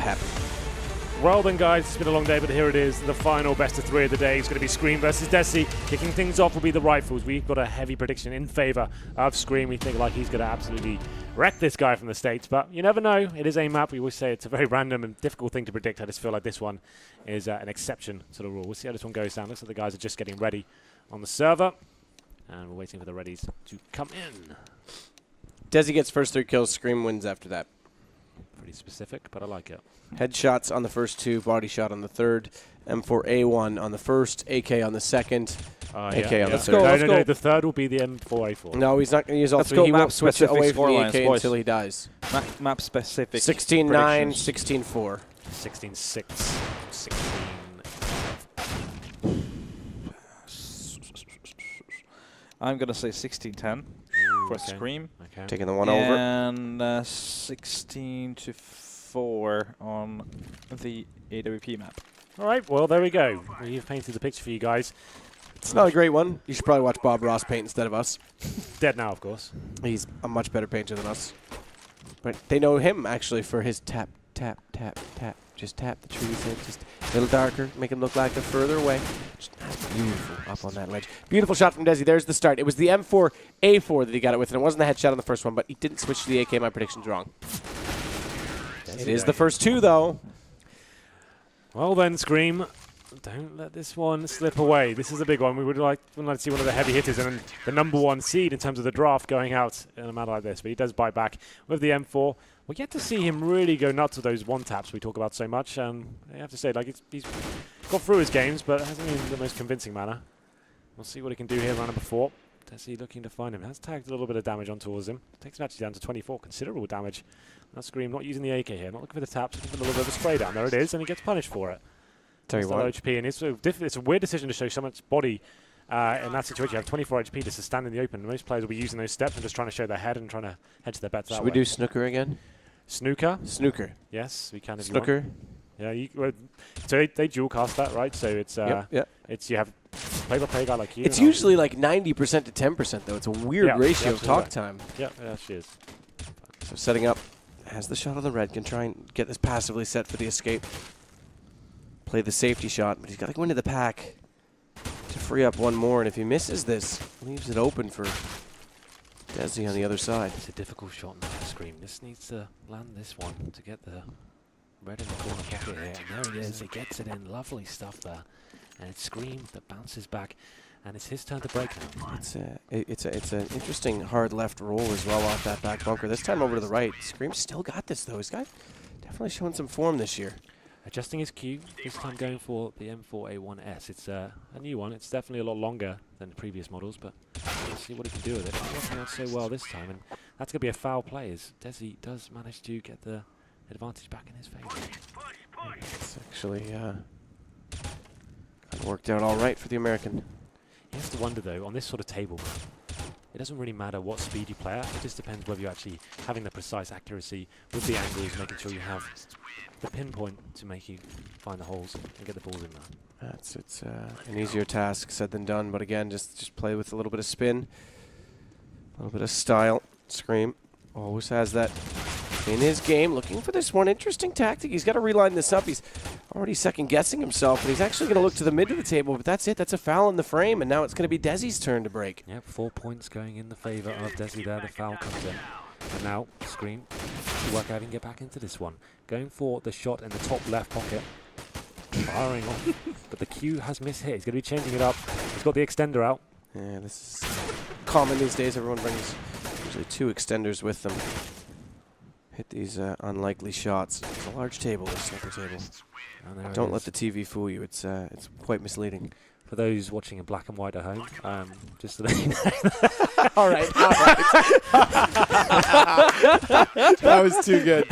pep. Well then, guys, it's been a long day, but here it is. The final best of 3 of the day. It's going to be ScreaM versus desi. Kicking things off will be the Rifles. We've got a heavy prediction in favor of ScreaM. We think like he's going to absolutely wreck this guy from the States, but you never know. It is a map. We always say it's a very random and difficult thing to predict. I just feel like this one is an exception to the rule. We'll see how this one goes down. Looks like the guys are just getting ready on the server, and we're waiting for the readies to come in. Desi gets first 3 kills. ScreaM wins after that. Pretty specific, but I like it. Headshots on the first 2, body shot on the third, M4A1 on the first, AK on the second, AK on the third. No, the third will be the M4A4. No, he's not going to use all Let's 3. go He map won't switch it away from the AK boys. until he dies. Map specific. 16-9, 16-4. 16-6, 16. I'm going to say 16-10 for ScreaM. Okay. Taking the one over. And 16-4 on the AWP map. All right, well, there we go. We've painted the picture for you guys. It's not a great one. You should probably watch Bob Ross paint instead of us. Dead now, of course. He's a much better painter than us. But they know him, actually, for his tap, tap, tap, tap. Just tap the trees in, just a little darker, make them look like they're further away. Just beautiful up on that ledge. Beautiful shot from desi. There's the start. It was the M4A4 that he got it with, and it wasn't the headshot on the first one, but he didn't switch to the AK. My prediction's wrong. It is the first 2, though. Well then, ScreaM, don't let this one slip away. This is a big one. We would like to see one of the heavy hitters and the #1 seed in terms of the draft going out in a matter like this. But he does bite back with the M4. We'll get to see him really go nuts with those one-taps we talk about so much. I have to say, like, he's got through his games, but it hasn't been in the most convincing manner. We'll see what he can do here round number 4. desi looking to find him. Has tagged a little bit of damage on towards him. Takes him actually down to 24. Considerable damage. That's ScreaM not using the AK here. Not looking for the taps. Looking for a little bit of a spray down. There it is, and he gets punished for it. Tell you what. HP, and it's a weird decision to show so much body in that situation. You have 24 HP just to stand in the open. Most players will be using those steps and just trying to show their head and trying to hedge their bets that way. Should we do snooker again? Snooker? Snooker. Yes, we can if snooker. You want. Yeah, so they dual cast that, right? So it's it's you have play-by-play guy like you. It's usually like 90% to 10% though. It's a weird ratio of talk time. Yeah, she is. So setting up, has the shot on the red, can try and get this passively set for the escape. Play the safety shot, but he's got to go into the pack to free up one more, and if he misses this, leaves it open for desi on the other side. It's a difficult shot now for ScreaM. This needs to land this one to get the red in the corner pocket here, and there it is. He gets it in. Lovely stuff there. And it's ScreaM that bounces back, and it's his turn to break now. It's an interesting hard left roll as well off that back bunker. This time over to the right. ScreaM's still got this though. He's got definitely showing some form this year. Adjusting his Q, this time going for the M4A1S. It's a new one. It's definitely a lot longer than the previous models, but we'll see what he can do with it. It's working out so well this time, and that's going to be a foul play as desi does manage to get the advantage back in his favor. It's actually worked out all right for the American. You have to wonder, though, on this sort of table, it doesn't really matter what speed you play at. It just depends whether you're actually having the precise accuracy with the angles, making sure you have the pinpoint to make you find the holes and get the balls in there. It's an easier task said than done, but again, just play with a little bit of spin, a little bit of style. ScreaM always has that in his game. Looking for this one interesting tactic. He's got to reline this up. He's already second-guessing himself, but he's actually going to look to the mid of the table, but that's it. That's a foul in the frame, and now it's going to be desi's turn to break. Yep, 4 points going in the favor of desi there. The foul comes in. And now ScreaM to work out and get back into this one. Going for the shot in the top left pocket. Firing on. But the Q has missed hit. He's going to be changing it up. He's got the extender out. Yeah, this is common these days. Everyone brings usually 2 extenders with them. Hit these unlikely shots. It's a large table, this snooker table. Don't let the TV fool you. It's quite misleading. For those watching in black and white at home, just so they know. All right. That was too good.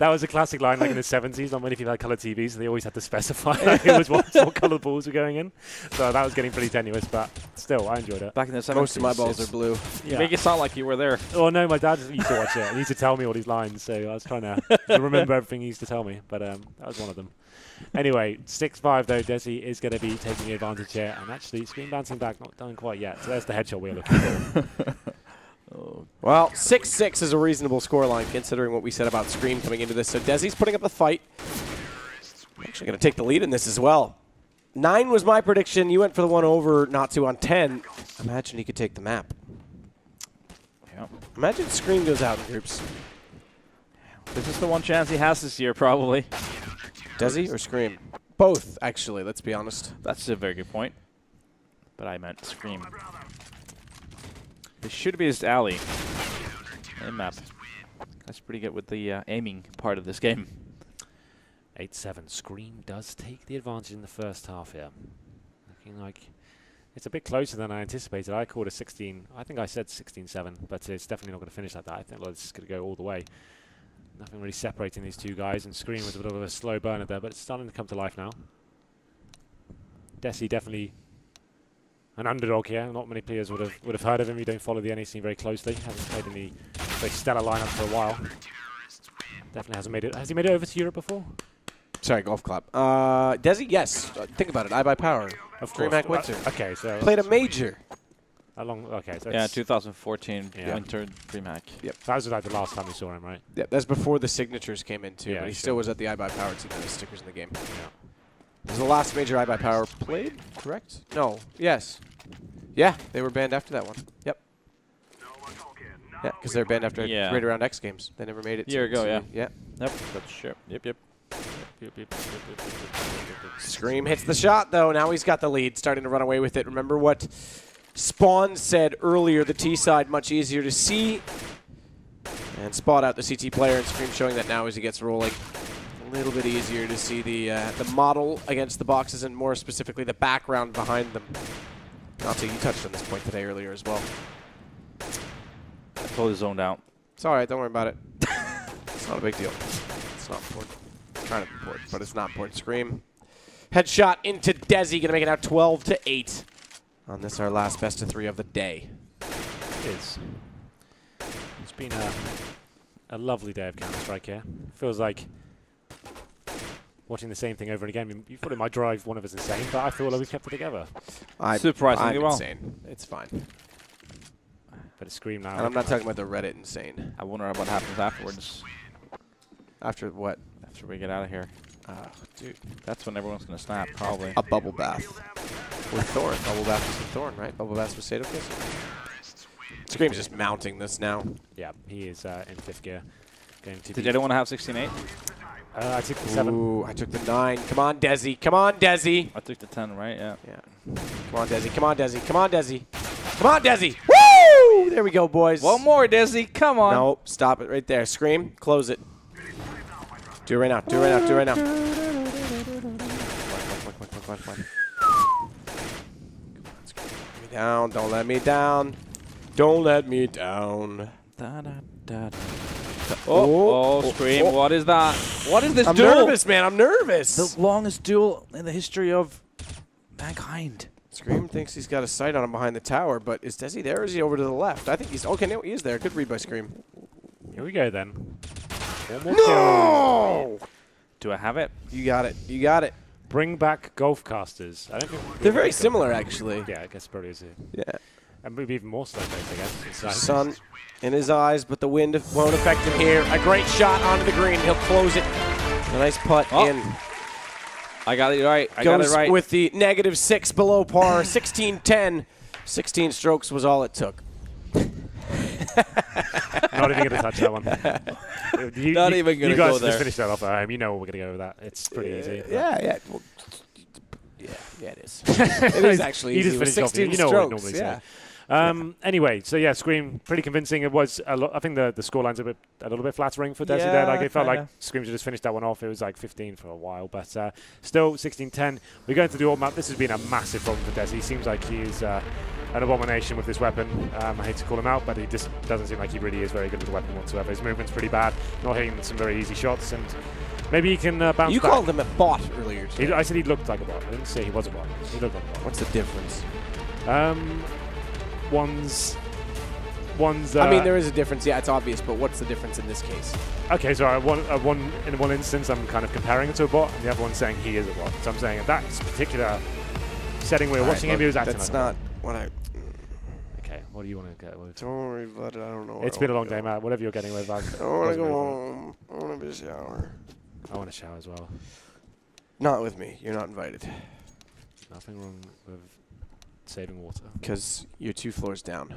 That was a classic line, like in the 70s. Not many people had colour TVs, so they always had to specify who was what colour balls were going in. So that was getting pretty tenuous, but still, I enjoyed it. Back in the 70s, most of my balls are blue. Yeah. Make it sound like you were there. Oh no, my dad used to watch it. He used to tell me all these lines, so I was trying to remember everything he used to tell me. But that was one of them. Anyway, 6-5 though. Desi is going to be taking the advantage here, and actually ScreaM bouncing back, not done quite yet. So there's the headshot we're looking for. Oh Well, 6-6 is a reasonable scoreline considering what we said about ScreaM coming into this. So Desi's putting up the fight. Actually going to take the lead in this as well. 9 was my prediction. You went for the one over, not 2 on 10. Imagine he could take the map. Yep. Imagine ScreaM goes out in groups. This is the one chance he has this year, probably. Desi or ScreaM? Both, actually, let's be honest. That's a very good point. But I meant ScreaM. This should be his alley. Aim map. That's pretty good with the aiming part of this game. 8-7. ScreaM does take the advantage in the first half here. Looking like it's a bit closer than I anticipated. I called a 16. I think I said 16-7, but it's definitely not going to finish like that. I think it's going to go all the way. Nothing really separating these two guys, and ScreaM was a bit of a slow burner there, but it's starting to come to life now. Desi definitely an underdog here. Not many players would have heard of him. You don't follow the NA scene very closely. Hasn't played in the very stellar lineup for a while. Definitely hasn't made it. Has he made it over to Europe before? Sorry, golf clap. Desi, yes. Think about it. iBuyPower. Of course. DreamHack Winter. Okay, so Played a major. Okay, so Yeah, 2014 Yeah. Winter DreamHack. Yep. that was like the last time we saw him, right? Yeah, that's before the signatures came in too. Yeah, but he sure. still was at the iBuyPower team with his stickers in the game. Yeah. It was the last major iBuyPower played, correct? No. Yes. Yeah, they were banned after that one. Yep. Yeah, because they were banned after Yeah. Great Around X Games. They never made it. Year ago, yeah. Yeah. Yep, that's sure. Yep. ScreaM hits the shot, though. Now he's got the lead, starting to run away with it. Remember what Spawn said earlier, the T side much easier to see. And spot out the CT player, and ScreaM showing that now as he gets rolling. A little bit easier to see the model against the boxes, and more specifically the background behind them. Nazi, you touched on this point today earlier as well. I totally zoned out. It's all right, don't worry about it. It's not a big deal. It's not important. It's kind of important, but it's not important. ScreaM. Headshot into Desi, gonna make it now 12-8 on this, our last best of 3 of the day. It is. It's been a lovely day of Counter-Strike here. Feels like watching the same thing over and again. You thought it might drive one of us insane, but I feel like we kept it together. Surprisingly I'm well. insane. It's fine. But it's ScreaM now. And I'm not talking about the Reddit insane. I wonder what happens afterwards. After what? After we get out of here. Dude. That's when everyone's going to snap, probably. A bubble bath. With Thorn. Bubble bath was with Thorn, right? Bubble bath with Sadokist. ScreaM's just mounting this now. Yeah, he is in 5th gear. Going to Did anyone have 16-8? I took the 7. Ooh, I took the 9. Come on, Desi. Come on, Desi. I took the 10, right? Yeah. Yeah. Come on, Desi. Come on, Desi. Come on, Desi. Come on, Desi. Woo! There we go, boys. One more, Desi. Come on. No, stop it right there. ScreaM, close it. Do it right now. Do it right now. Do it right now. Come on. Let me down. Don't let me down. Don't let me down. Da, da, da, da. Oh, ScreaM. What is that? What is this I'm duel? nervous, man. I'm nervous. The longest duel in the history of mankind. ScreaM thinks he's got a sight on him behind the tower, but is Desi there or is he over to the left? I think he's... Okay, no, he is there. Good read by ScreaM. Here we go, then. One more kill. No! Do I have it? You got it. You got it. Bring back golf casters. I don't think They're very similar, actually. Yeah, I guess probably is it. Yeah. And maybe even more so, I guess. Sun in his eyes, but the wind won't affect him here. A great shot onto the green. He'll close it. A nice putt in. I got it right. I Goes got it right. with the -6 below par. 16-10. 16 strokes was all it took. Not even going to touch that one. Not even gonna You guys go there. just finish that off at home. You know we're going to go with that. It's pretty easy. Yeah. Well, yeah, it is. It is actually You easy. just With finished off. 16 You know what we strokes. normally Yeah. say. Anyway, so yeah, ScreaM pretty convincing. It was I think the scoreline's a little bit flattering for Desi there. Like it felt like ScreaM just finished that one off. It was like 15 for a while, but still 16-10. We're going to the all map. This has been a massive problem for Desi. He seems like he is an abomination with this weapon. I hate to call him out, but he just doesn't seem like he really is very good with the weapon whatsoever. His movement's pretty bad. Not hitting some very easy shots, and maybe he can bounce You back. called him a bot earlier today. I said he looked like a bot. I didn't say he was a bot. He looked like a bot. What's the difference? One's. I mean, there is a difference. Yeah, it's obvious, but what's the difference in this case? Okay, so in one instance, I'm kind of comparing it to a bot, and the other one's saying he is a bot. So I'm saying in that particular setting we were watching him, he was acting That's like a not what I... bot. Okay, What do you want to get with? Don't worry about it. I don't know. It's been a long day, Matt. Whatever you're getting with, I I want to go home. I want to be a shower. I want to shower as well. Not with me. You're not invited. Nothing wrong with saving water. Because you're 2 floors down.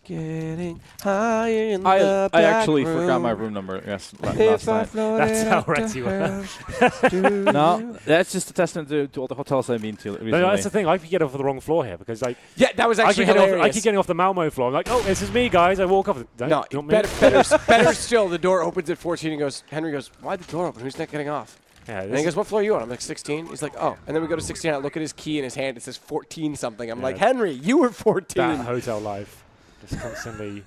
Getting higher in the I actually back room. forgot my room number. Yes, last If I night. floated That's how up to right you were. hell, No, that's just a testament to all the hotels I've been to recently. No, that's the thing. I could get off the wrong floor here because like Yeah, that was I actually keep, getting off, hilarious. I keep getting off the Malmo floor. I'm like, oh, this is me, guys. I walk off. Don't, No, don't better still, the door opens at 14 and goes, Henry goes, why'd the door open? Who's not getting off? Yeah, And he goes, what floor are you on? I'm like, 16. He's like, oh. And then we go to 16. I look at his key in his hand. It says 14 something. I'm Yeah. like, Henry, you were 14. that hotel life, just constantly.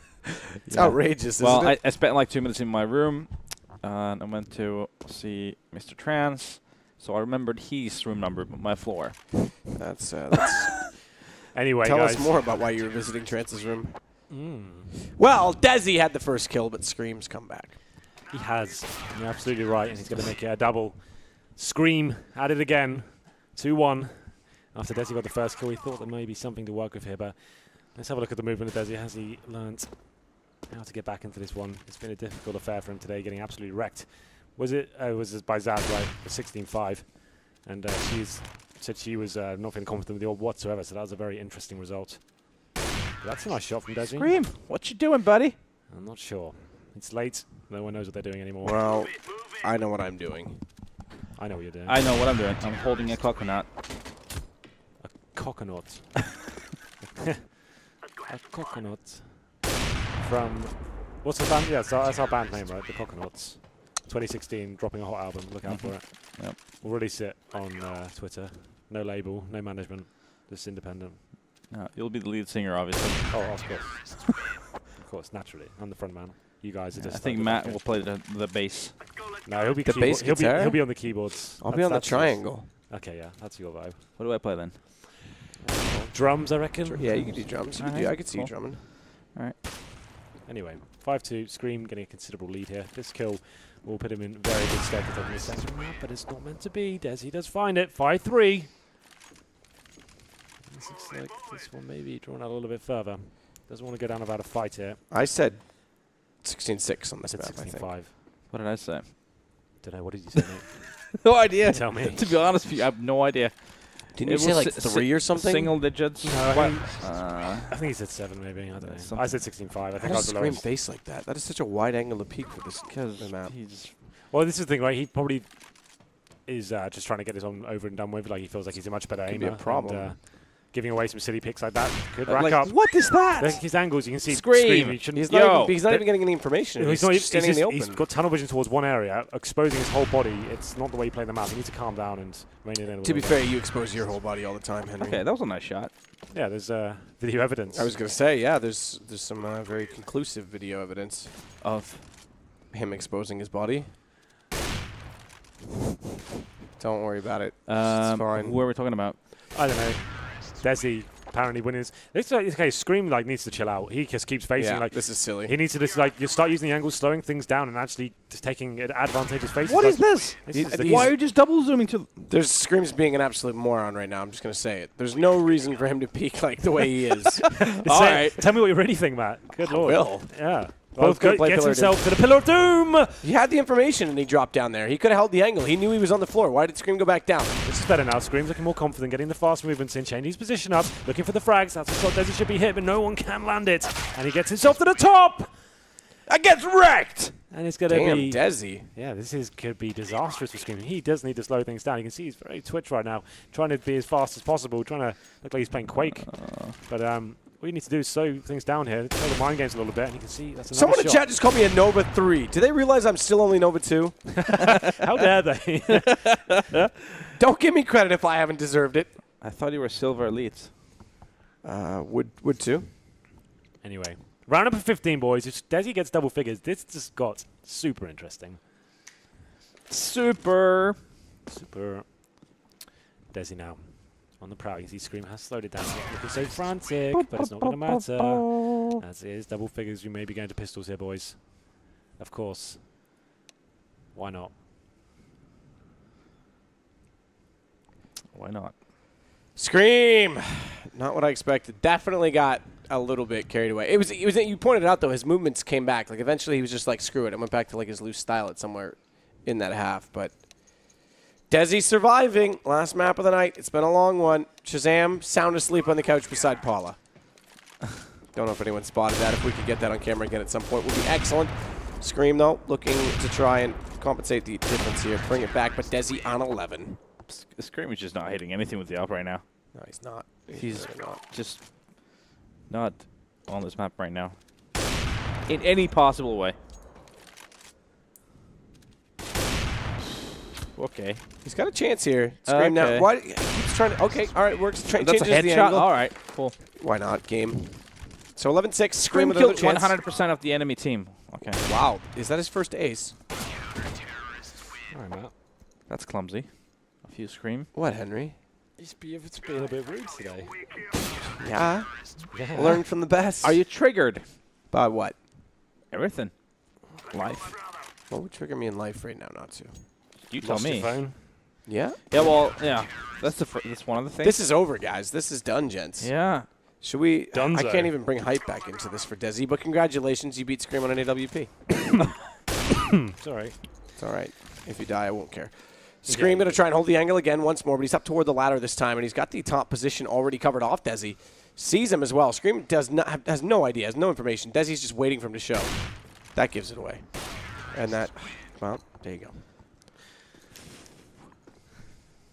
It's outrageous, Well, isn't it? I spent like 2 minutes in my room, and I went to see Mr. Trans, so I remembered his room number, but my floor. That's Anyway, tell guys. us more about why you were visiting Trance's room. Mm. Well, Desi had the first kill, but ScreaM's come back. He has. You're absolutely right, and he's going to make it a double. ScreaM at it again. 2-1. After Desi got the first kill, we thought there may be something to work with here, but let's have a look at the movement of Desi. Has he learnt how to get back into this one? It's been a difficult affair for him today, getting absolutely wrecked. Was it by Zaz, right? 16-5. And she's said she was not feeling confident with the orb whatsoever, so that was a very interesting result. But that's a nice shot from Desi. ScreaM, what you doing, buddy? I'm not sure. It's late. No one knows what they're doing anymore. Well, I know what I'm doing. I know what you're doing. I know what I'm doing. I'm holding a coconut. A coconut. A coconut. From... What's the band? Yeah, that's our band name, right? The Coconuts. 2016, dropping a hot album. Look out for it. Yep. We'll release it on Twitter. No label, no management. Just independent. You'll be the lead singer, obviously. Oh, of course. Of course, naturally. I'm the front man. You guys are I just... think Matt will play the bass. No, he'll be The bass he'll guitar? be on the keyboards. I'll be on the That's triangle. Okay, yeah, that's your vibe. What do I play then? Drums, I reckon. Yeah, you can do drums. I could see you Cool. drumming. Anyway, 5-2, ScreaM getting a considerable lead here. This kill will put him in very good stead for taking the second round, but it's not meant to be. Desi does find it. 5-3. This looks like this one may be drawn out a little bit further. Doesn't want to go down without a fight here. I said 16-6 on this It's map, I think. 16-5. What did I say? Don't know. What did you say, mate? No idea. Tell me. To be honest with you, I have no idea. Didn't It you say was like si- 3 or something? Single digits. No, What? I think he said 7 maybe. I don't know. Something. I said 16-5. I How think I does was the ScreaM lowest. base like that? That is such a wide angle to peak for this map. He's Well, this is the thing, right? He probably is just trying to get this one over and done with. Like, he feels like he's a much better Could aimer. be a problem. And, giving away some silly picks like that could rack like, up. what is that? His angles, you can see ScreaM. He shouldn't. He's Yo. not even getting any information. He's not just standing in the open. He's got tunnel vision towards one area, exposing his whole body. It's not the way you play the map. You need to calm down and rein it in. A To be little bit. fair, you expose your whole body all the time, Henry. Okay, that was a nice shot. Yeah, there's video evidence. I was going to say, yeah, there's some very conclusive video evidence Of him exposing his body. Don't worry about it. It's fine. who are we talking about? I don't know. Desi apparently winning. This okay, ScreaM needs to chill out. He just keeps facing Yeah, this is silly. he needs to just you start using the angles, slowing things down, and actually just taking advantageous faces. What is this? Why are you just double zooming to? There's ScreaM's being an absolute moron right now. I'm just going to say it. There's no reason for him to peak like the way he is. All right. Tell me what you really think, Matt. Good lord. will. Yeah. Both could play gets Pillar himself to the Pillar of Doom. He had the information and he dropped down there. He could have held the angle. He knew he was on the floor. Why did ScreaM go back down? This is better now. ScreaM's looking more confident, getting the fast movements in, changing his position up, looking for the frags. That's a shot Desi should be hit, but no one can land it. And he gets himself to the top. That gets wrecked! And it's going to Damn, be... Desi. Yeah, could be disastrous for ScreaM. He does need to slow things down. You can see he's very twitch right now, trying to be as fast as possible, trying to look like he's playing Quake. But what you need to do is slow things down here, play the mind games a little bit, and you can see that's another Someone in shot. chat just called me a Nova 3. Do they realize I'm still only Nova 2? How dare they? Don't give me credit if I haven't deserved it. I thought you were silver elite. Would too. Anyway, round up of 15, boys. If Desi gets double figures, this just got super interesting. Super. Desi now on the prowl. You see ScreaM has slowed it down. Looking so frantic, but it's not going to matter. As it is double figures, we may be going to pistols here, boys. Of course. Why not? Why not? ScreaM! Not what I expected. Definitely got a little bit carried away. It was. You pointed out though, his movements came back. Like eventually, he was just like, screw it. I went back to like his loose style at somewhere in that half. But desi surviving. Last map of the night. It's been a long one. Shazam sound asleep on the couch beside Paula. Don't know if anyone spotted that. If we could get that on camera again at some point, would be excellent. ScreaM though, looking to try and compensate the difference here, bring it back. But desi on 11. ScreaM is just not hitting anything with the up right now. No, he's not. He's really not. just not on this map right now. In any possible way. Okay. He's got a chance here. ScreaM now. Why? He keeps trying to. Okay, all right, works. That's a Changes the headshot? angle. All right, cool. Why not? Game. So 11-6. ScreaM ScreaM with killed another chance. 100% of the enemy team. Okay. Wow. Is that his first ace? All right, Matt. That's clumsy. A few ScreaM. What, Henry? He's being a bit rude today. Yeah. Learn from the best. Are you triggered? By what? Everything. Life. What would trigger me in life right now not to? You tell Lost your me. phone? Yeah? Yeah, well, yeah. That's one of the things. This is over, guys. This is done, gents. Yeah. Should we? Dunzo. I can't even bring hype back into this for desi, but congratulations. You beat ScreaM on an AWP. Sorry. It's all right. If you die, I won't care. ScreaM going to try and hold the angle again once more, but he's up toward the ladder this time, and he's got the top position already covered off desi. Sees him as well. ScreaM has no idea, has no information. Desi's just waiting for him to show. That gives it away. And that, well, there you go.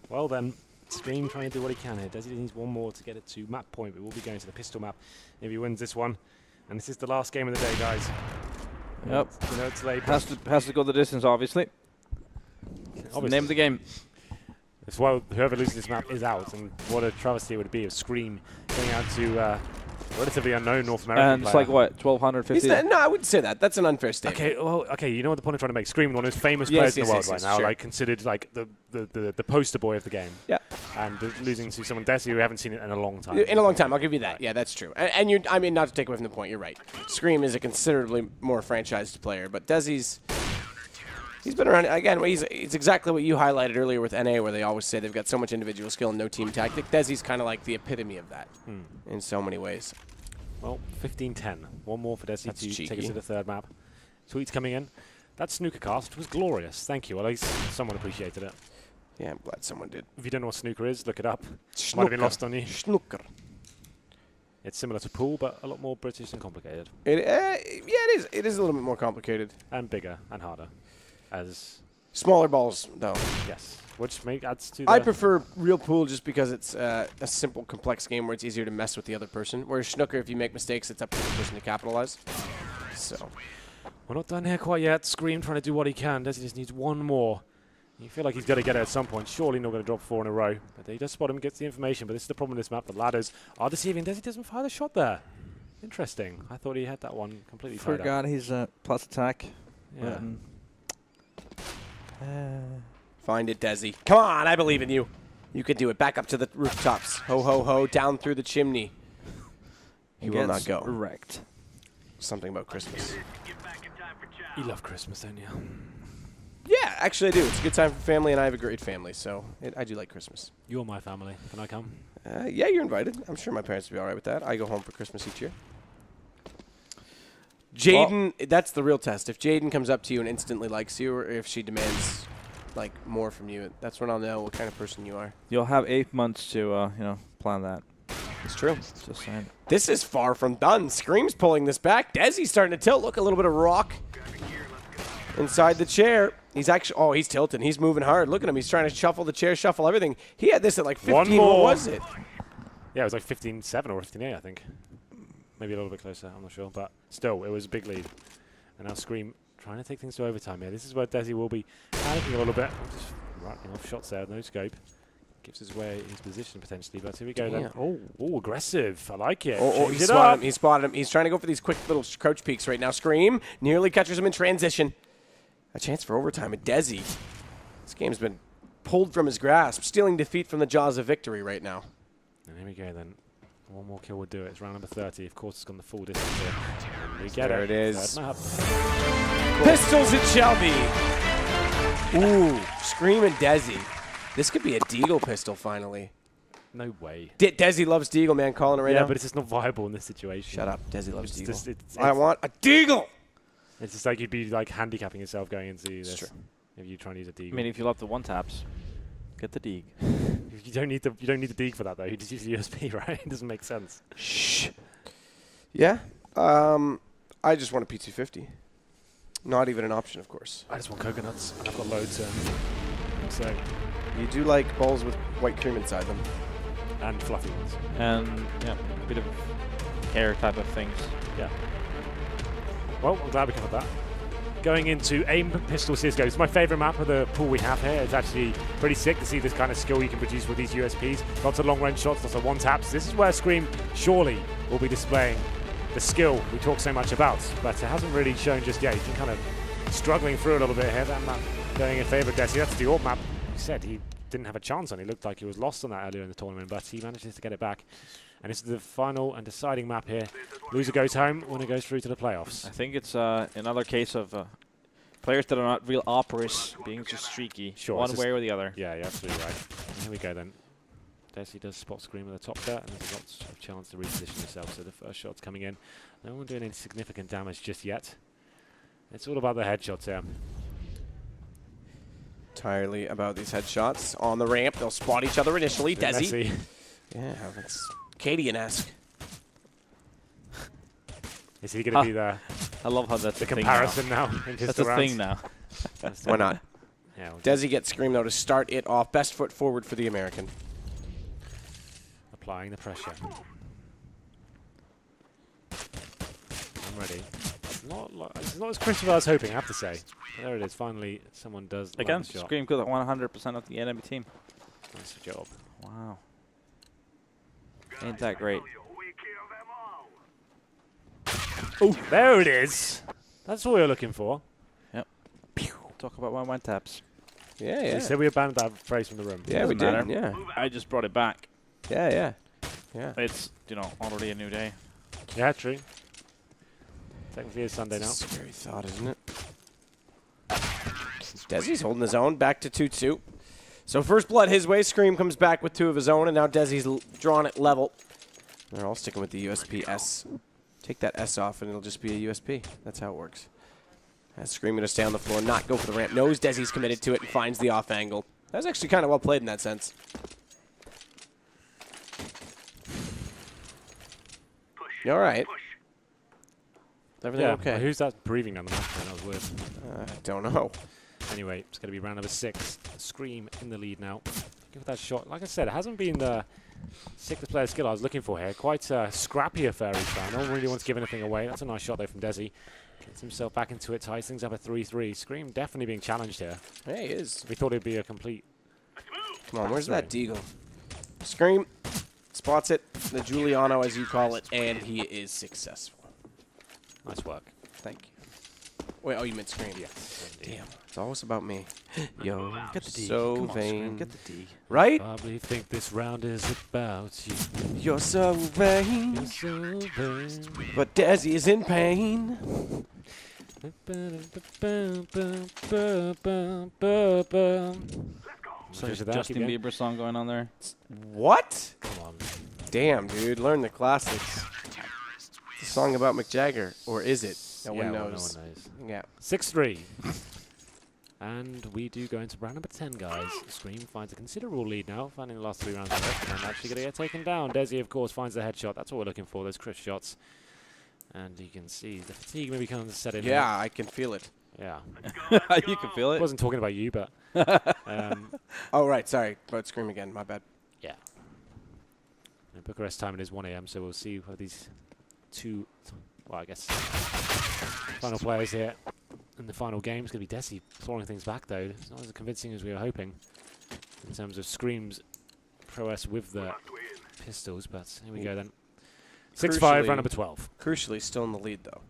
Well then, ScreaM trying to do what he can here. Desi needs one more to get it to map point, but we'll be going to the pistol map if he wins this one. And this is the last game of the day, guys. Yep. You know it's late. Has to go the distance, obviously. It's the name of the game. As well, whoever loses this map is out, and what a travesty it would be if ScreaM going out to relatively unknown North American And it's player. like, what, 1,250? No, I wouldn't say that. That's an unfair statement. Okay, well, you know what the point I'm trying to make? ScreaM, one of the most famous players in the world right now, sure. like considered like the poster boy of the game. Yeah. And losing to someone Desi who we haven't seen it in a long time. In a long time, I'll give you that. Yeah, that's true. And you're, I mean, not to take away from the point, you're right. ScreaM is a considerably more franchised player, but Desi's, he's been around. Again, it's exactly what you highlighted earlier with NA, where they always say they've got so much individual skill and no team tactic. Desi's kind of like the epitome of that in so many ways. Well, 15-10. One more for Desi That's to cheeky. take us to the third map. Tweets coming in. That snooker cast was glorious. Thank you. At least someone appreciated it. Yeah, I'm glad someone did. If you don't know what snooker is, look it up. Might have been lost on you. Snooker. It's similar to pool, but a lot more British and complicated. Yeah, it is. It is a little bit more complicated. And bigger and harder. As, Smaller balls, though. yes. Which adds to the... I prefer real pool just because it's a simple, complex game where it's easier to mess with the other person. Whereas snooker, if you make mistakes, it's up to the person to capitalize. So, We're not done here quite yet. ScreaM trying to do what he can. Desi just needs one more. You feel like he's got to get it at some point. Surely not going to drop 4 in a row. But he does spot him, gets the information. But this is the problem with this map. The ladders are deceiving. Desi doesn't fire the shot there. Interesting. I thought he had that one completely tied up. Forgot his plus attack. Yeah. find it, Desi. Come on, I believe in you. You can do it. Back up to the rooftops. Ho, ho, ho. Down through the chimney. He will not go. Wrecked. Something about Christmas. You love Christmas, don't you? Yeah, actually I do. It's a good time for family, and I have a great family, so I do like Christmas. You're my family. Can I come? Yeah, you're invited. I'm sure my parents would be all right with that. I go home for Christmas each year. Jaden, that's the real test. If Jaden comes up to you and instantly likes you, or if she demands like more from you, that's when I'll know what kind of person you are. You'll have 8 months to, plan that. It's true. Just saying. This is far from done. ScreaM's pulling this back. Desi's starting to tilt. Look, a little bit of rock inside the chair. He's actually, he's tilting. He's moving hard. Look at him. He's trying to shuffle the chair, shuffle everything. He had this at like 15. One more. What was it? Yeah, it was like 15-7 or 15-8, I think. Maybe a little bit closer. I'm not sure. But still, it was a big lead. And now ScreaM trying to take things to overtime here. This is where Desi will be panicking a little bit. Just rattling off shots there, no scope. Gives us away his position potentially, but here we go then. Oh, aggressive. I like it. He spotted him. He spotted him. He's trying to go for these quick little crouch peeks right now. ScreaM nearly catches him in transition. A chance for overtime at Desi. This game's been pulled from his grasp, stealing defeat from the jaws of victory right now. And here we go then. One more kill would do it. It's round number 30. Of course, it's gone the full distance here. And we get There it. it is. Third map. Pistols it shall be. Ooh, ScreaM and Desi. This could be a Deagle pistol finally. No way. Desi loves Deagle, man. Calling it right Yeah, now. but it's just not viable in this situation. Shut up. Desi loves It's Deagle. just, I want a Deagle. it's just like you'd be like handicapping yourself going into this. true. If you try and use a deagle. I mean, if you love the one taps, get the Deeg. You don't need the deeg for that though. You just use the USB, right? It doesn't make sense. Shh. Yeah. I just want a P250. Not even an option, of course. I just want coconuts. I've got loads. So You do like bowls with white cream inside them. and fluffy ones. And yeah, a bit of hair type of things. Yeah. Well, I'm glad we covered that. Going into aim pistol Cisco. It's my favourite map of the pool we have here. It's actually pretty sick to see this kind of skill you can produce with these USPs. Lots of long range shots, lots of one taps. This is where ScreaM surely will be displaying the skill we talk so much about, but it hasn't really shown just yet. He's been kind of struggling through a little bit here. That map going in favour of desi. That's the AWP map. He said he didn't have a chance on. He looked like he was lost on that earlier in the tournament, but he manages to get it back. And this is the final and deciding map here. Loser goes home, winner goes through to the playoffs. I think it's another case of players that are not real operas being just streaky, Sure, one way or the other. Yeah, you're absolutely right. And here we go then. Desi does spot ScreaM at the top there, and there's lots of chance to reposition yourself. So the first shot's coming in. No one doing any significant damage just yet. It's all about the headshots here. Entirely about these headshots. On the ramp, they'll spot each other initially. Bit Desi. messy. Yeah, that's Cadian-esque. Is he going to be the I love how that's the a thing comparison now? In his That's a thing now. Why not? Yeah, well, Desi gets ScreaM, though, to start it off. Best foot forward for the American. applying the pressure. I'm ready. It's not as crisp as I was hoping, I have to say. But there it is. Finally, someone does land Again, the shot. ScreaM got 100% of the enemy team. Nice job. Wow. Ain't that great? Oh, there it is. That's what we were looking for. Yep. Talk about one taps. Yeah, You yeah. said we abandoned that phrase from the room. Yeah, we Doesn't did. matter. Yeah. I just brought it back. Yeah, yeah. Yeah. It's, already a new day. Yeah, true. Technically it's Sunday It's now. a scary thought, isn't it? Desi's holding his own, back to 2-2. So first blood his way. ScreaM comes back with 2 of his own, and now Desi's drawn it level. They're all sticking with the USP S. Take that S off, and it'll just be a USP. That's how it works. ScreaM going to stay on the floor, not go for the ramp. Knows Desi's committed to it and finds the off angle. That was actually kind of well played in that sense. You all right? Is everything Yeah, okay? who's that breathing down the map? That was weird. I don't know. Anyway, it's going to be round number 6. ScreaM in the lead now. Give that shot. Like I said, it hasn't been the sickest player skill I was looking for here. Quite a scrappy affair each time. No one really wants to give anything away. That's a nice shot, though, from Desi. Gets himself back into it, ties things up at 3-3. ScreaM definitely being challenged here. Yeah, he is. We thought it'd be a complete... Come on, where's Sorry. that Deagle? ScreaM spots it, the Giuliano as you call it, and he is successful. Nice work. Thank you. Wait, oh, you meant ScreaM. Yeah. Damn, it's always about me. Yo, Get the D. so Come on, vain. ScreaM, get the D. Right? Probably think this round is about you. You're so vain, You're so vain. but Desi is in pain. So There's a Justin Bieber song going on there. What? Come on. Damn, dude, learn the classics. It's a song about Mick Jagger, or is it? No Yeah, one well, knows. no one knows. Yeah. 6-3. And we do go into round number 10, guys. ScreaM finds a considerable lead now, finding the last 3 rounds left, and actually going to get taken down. Desi, of course, finds the headshot. That's what we're looking for, those crisp shots. And you can see the fatigue maybe kind of set in. Yeah, I can feel it. Yeah. You can feel I it. wasn't talking about you, but... Oh, right, sorry. About ScreaM again, my bad. yeah. And Bucharest time it is 1 a.m., so we'll see what these 2, well, I guess, final players here in the final game. It's going to be Desi clawing things back, though. It's not as convincing as we were hoping in terms of ScreaM's prowess with the pistols, but here we go then. 6-5, round number 12. Crucially, still in the lead, though.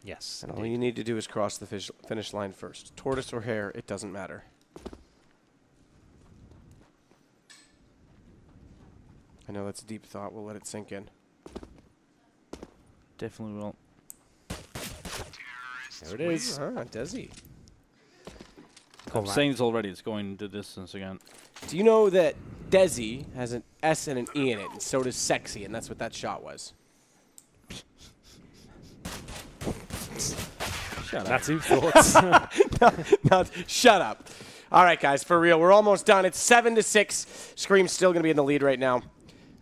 Yes. And all you need to do is cross the finish line first. Tortoise or hare, it doesn't matter. I know that's a deep thought. We'll let it sink in. Definitely will. There it is. Desi. Careful, I'm man. saying this already. It's going the distance again. Do you know that desi has an S and an E in it, and so does sexy, and that's what that shot was. Shut up. Natsu, thoughts? Shut up. All right, guys, for real, we're almost done. It's 7-6. ScreaM's still going to be in the lead right now,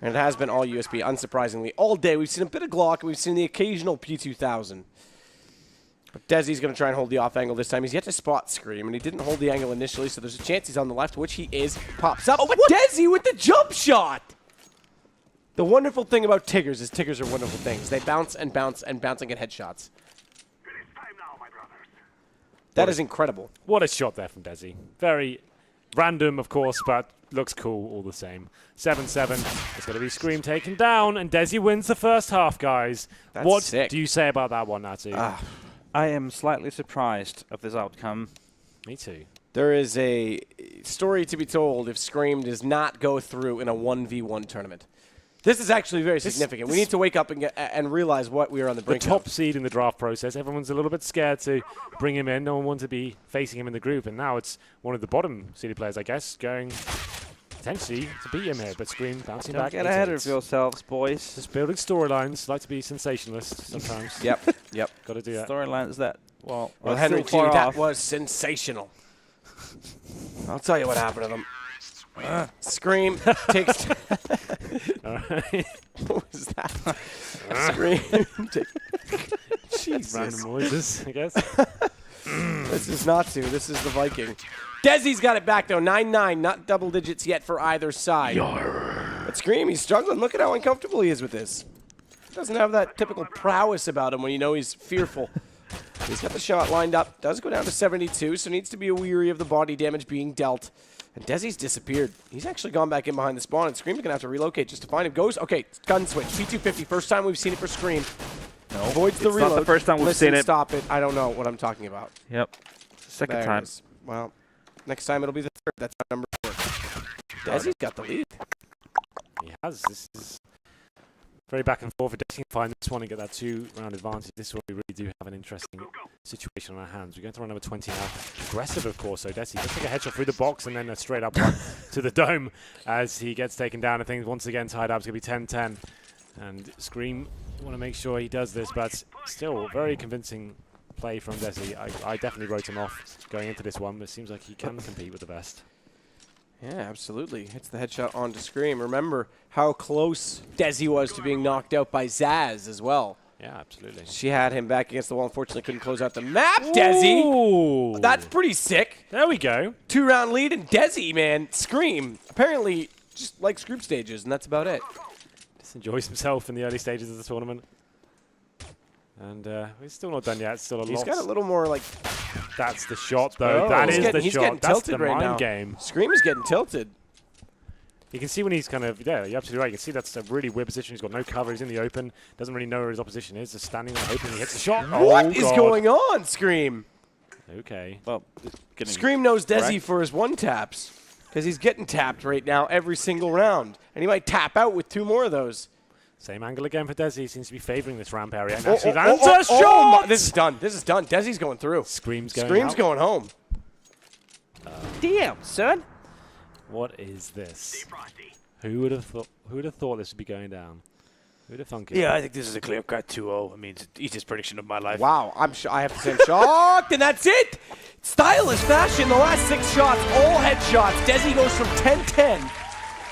and it has been all USB, unsurprisingly. All day, we've seen a bit of Glock, and we've seen the occasional P2000. But Desi's going to try and hold the off angle this time. He's yet to spot ScreaM, and he didn't hold the angle initially, so there's a chance he's on the left, which he is. Pops up. Oh, but Desi with the jump shot! The wonderful thing about Tiggers is Tiggers are wonderful things. They bounce and bounce and bounce and get headshots. That is incredible. What a shot there from desi. Very random, of course, but looks cool all the same. 7-7. It's going to be ScreaM taken down, and desi wins the first half, guys. That's what sick. do you say about that one, Natsu? I am slightly surprised of this outcome. Me too. There is a story to be told if ScreaM does not go through in a 1v1 tournament. This is actually very significant. We need to wake up and realize what we are on the The brink top of. seed in the draft process, everyone's a little bit scared to bring him in. No one wants to be facing him in the group, and now it's one of the bottom seeded players, I guess, going potentially to beat him here. But ScreaM bouncing Don't back. get ahead 8-8. of yourselves, boys. Just building storylines. Like to be sensationalist sometimes. Yep, yep. Got to do that. Storylines that, Well, are Henry still G, far that off. was sensational. I'll tell you what happened to them. ScreaM takes... All right. What was that? ScreaM takes... Jesus. Random noises, I guess. This is Natsu. This is the Viking. Desi's got it back, though. 9-9. Not double digits yet for either side. But ScreaM, he's struggling. Look at how uncomfortable he is with this. Doesn't have that typical prowess about him when you know he's fearful. He's got the shot lined up. Does go down to 72, so needs to be weary of the body damage being dealt. And desi's disappeared. He's actually gone back in behind the spawn, and ScreaM's going to have to relocate just to find him. Goes, okay, gun switch. P250. First time we've seen it for ScreaM. No, Avoids the it's reload. not the first time we've Listen, seen it. Stop it. I don't know what I'm talking about. Yep. Second There it time. is. Well, next time it'll be the third. That's how numbers work. Desi's got the lead. He has. This is very back and forth. If Desi can find this one and get that 2-round advantage, this is where we really do have an interesting situation on our hands. We're going to run number 20 now. Aggressive, of course, so Desi does take a headshot through the box and then a straight up one to the dome as he gets taken down. I think once again tied up. It's going to be 10-10. And ScreaM want to make sure he does this, but still very convincing play from Desi. I definitely wrote him off going into this one, but it seems like he can compete with the best. Yeah, absolutely. Hits the headshot onto ScreaM. Remember how close Desi was to being knocked out by Zaz as well. Yeah, absolutely. She had him back against the wall. Unfortunately, couldn't close out the map. Desi! Ooh. That's pretty sick. There we go. 2-round lead, and Desi, man, ScreaM apparently just likes group stages, and that's about it. Just enjoys himself in the early stages of the tournament. And we're still not done yet. Still a lot. He's got a little more, like... That's the shot, though. Oh, That he's is getting- the he's shot. getting That's tilted the right mind now. game. ScreaM is getting tilted. You can see when he's kind of, yeah, you're absolutely right. You can see that's a really weird position. He's got no cover. He's in the open. Doesn't really know where his opposition is. Just standing there hoping he hits the shot. What Oh, is God. going on, ScreaM? Okay. Well, getting ScreaM knows Desi correct. for his one-taps because he's getting tapped right now every single round. And he might tap out with 2 more of those. Same angle again for Desi. Seems to be favoring this ramp area. And Oh, actually oh, lands oh, a oh, shot! my- this is done. This is done. Desi's going through. ScreaM's going ScreaM's out. going home. Damn, son. What is this? Who would have thought? Who would have thought this would be going down? Who'd have thunk it? Yeah, I think this is a clear-cut 2-0. I mean, it's the easiest prediction of my life. Wow, I have to say I'm shocked, and that's it. Stylish fashion. The last 6 shots, all headshots. Desi goes from 10-10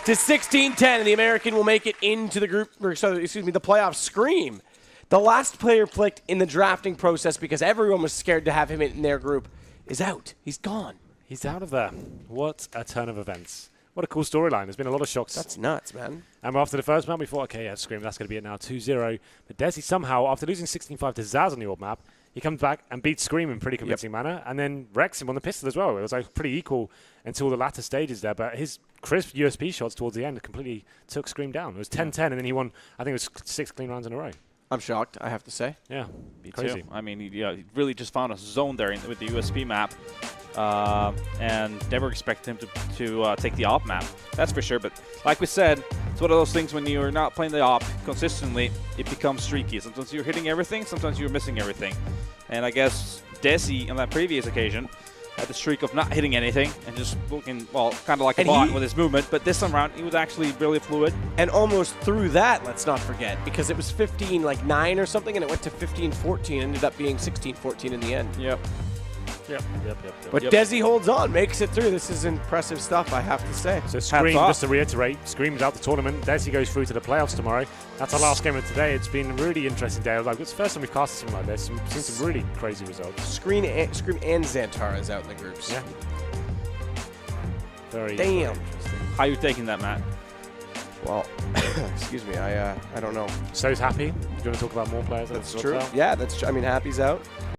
to 16-10, and the American will make it into the group. Or, sorry, excuse me, the playoff. ScreaM, the last player picked in the drafting process because everyone was scared to have him in their group, is out. He's gone. He's out of there. What a turn of events. What a cool storyline. There's been a lot of shocks. That's nuts, man. And after the first map, we thought, okay, yeah, ScreaM, that's going to be it now, 2-0. But Desi somehow, after losing 16-5 to Zaz on the old map, he comes back and beats ScreaM in pretty convincing manner, and then wrecks him on the pistol as well. It was like pretty equal until the latter stages there, but his crisp USP shots towards the end completely took ScreaM down. It was 10-10, and then he won, I think it was 6 clean rounds in a row. I'm shocked, I have to say. Yeah, Me crazy. too. I mean, he really just found a zone there with the USP map, and never expected him to take the op map. That's for sure. But like we said, it's one of those things when you're not playing the op consistently, it becomes streaky. Sometimes you're hitting everything, sometimes you're missing everything. And I guess Desi on that previous occasion had the streak of not hitting anything and just looking, well, kind of like a And bot he- with his movement. But this time around, he was actually really fluid. And almost through that, let's not forget, because it was 15-9 or something, and it went to 15-14, ended up being 16-14 in the end. Yep. Yep. But Desi holds on, makes it through. This is impressive stuff, I have to say. So ScreaM, off. just to reiterate, ScreaM's out the tournament. Desi goes through to the playoffs tomorrow. That's our last game of today. It's been a really interesting day. Like, it's the first time we've casted something like this. We've seen some really crazy results. ScreaM and Xantar is out in the groups. Yeah. Very, Damn. very interesting. How you taking that, Matt? Well, excuse me, I don't know. So's happy. Do you want to talk about more players? That's true. Yeah, that's true. I mean, Happy's out.